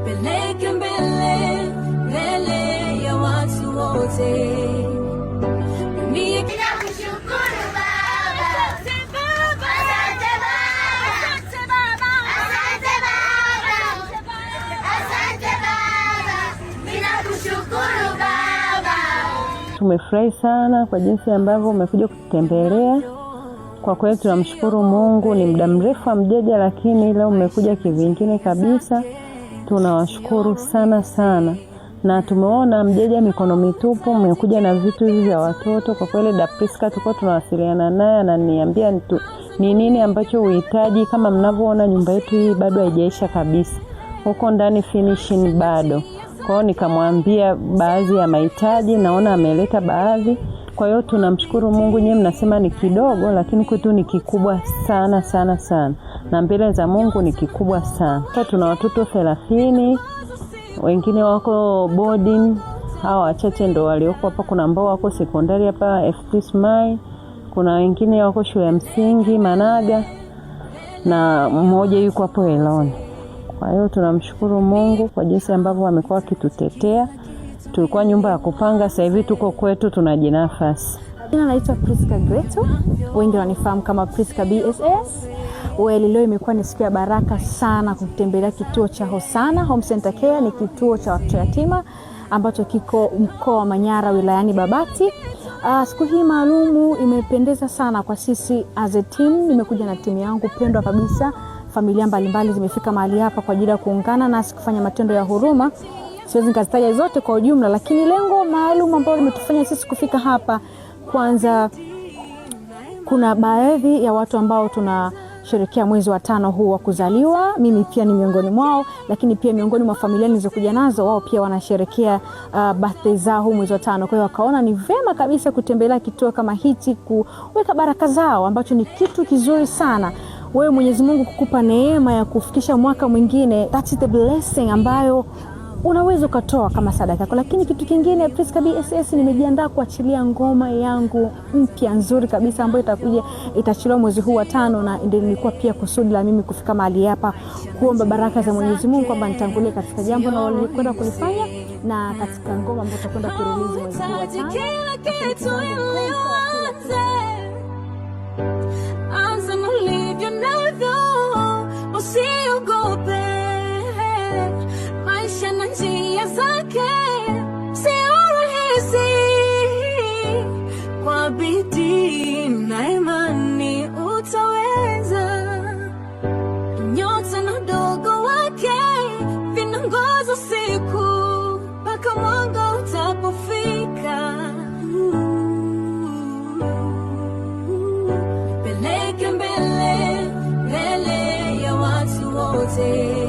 Peleke mbele, mbele ya watu wote. Tumefurahi sana kwa jinsi ambavyo umekuja kutembelea. Kwa kweli tunamshukuru Mungu, ni muda mrefu amjeja, lakini leo umekuja kivingine kabisa. Tunawashukuru sana sana. Na tumeona mjeja mikono mitupu, umekuja na vitu hivi vya watoto. Kwa kweli Dapriska tuko tunawasiliana naye, ananiambia ni nini ambacho uhitaji. Kama mnavyoona nyumba yetu hii bado haijaisha kabisa. Huko ndani finishing bado. Kwa hiyo nikamwambia baadhi ya mahitaji, naona ameleta baadhi. Kwa hiyo tunamshukuru Mungu. Nyewe mnasema ni kidogo, lakini kwetu ni kikubwa sana sana sana. Na mbele za Mungu ni kikubwa sana. Sasa tuna watoto 30, wengine wako boarding, hao wachache ndo walioko hapa. Kuna ambao wako sekondari hapa FT Smile, kuna wengine wako shule ya msingi Managa, na mmoja yuko hapo Eloni. Kwa hiyo tunamshukuru Mungu kwa jinsi ambavyo amekuwa akitutetea. Tulikuwa nyumba ya kupanga, sasa hivi tuko kwetu tunajinafasi. Jina naitwa Priska Greto, wengi wanifahamu kama Priska BSS. Leo imekuwa ni siku ya baraka sana kutembelea kituo cha Hosana Home Center Care. Ni kituo cha watoto yatima ambacho kiko mkoa wa Manyara wilayani Babati. Siku hii maalumu imependeza sana kwa sisi as a team. Nimekuja na timu yangu pendwa kabisa. Familia mbalimbali zimefika mahali hapa kwa ajili ya kuungana nasi kufanya matendo ya huruma. Siwezi nikazitaja zote kwa ujumla, lakini lengo maalum ambalo limetufanya sisi kufika hapa, kwanza kuna baadhi ya watu ambao tunasherehekea mwezi wa 5 huu wa kuzaliwa. Mimi pia ni miongoni mwao, lakini pia miongoni mwa familia nilizokuja nazo, wao pia wanasherehekea birthday zao huu mwezi wa 5. Kwa hiyo wakaona ni vema kabisa kutembelea kituo kama hichi kuweka baraka zao, ambacho ni kitu kizuri sana. Wewe Mwenyezi Mungu kukupa neema ya kufikisha mwaka mwingine, that's the blessing ambayo unaweza kutoa kama sadaka yako. Lakini kitu kingine, Priska BSS nimejiandaa kuachilia ngoma yangu mpya nzuri kabisa ambayo itachiliwa mwezi huu wa 5, na ndio nilikuwa pia kusudi la mimi kufika mahali hapa kuomba baraka za Mwenyezi Mungu kwamba nitangulie katika jambo na nilikwenda kulifanya, na katika ngoma ambayo tutakwenda kurelease mwezi huu wa 5. Usiogope, maisha na njia zake sio rahisi. Kwa bidii na imani utaweza. Nyota na dogo wake vinangoza siku mpaka mwanga utapofika. Peleke mbele, mbele ya watu wote.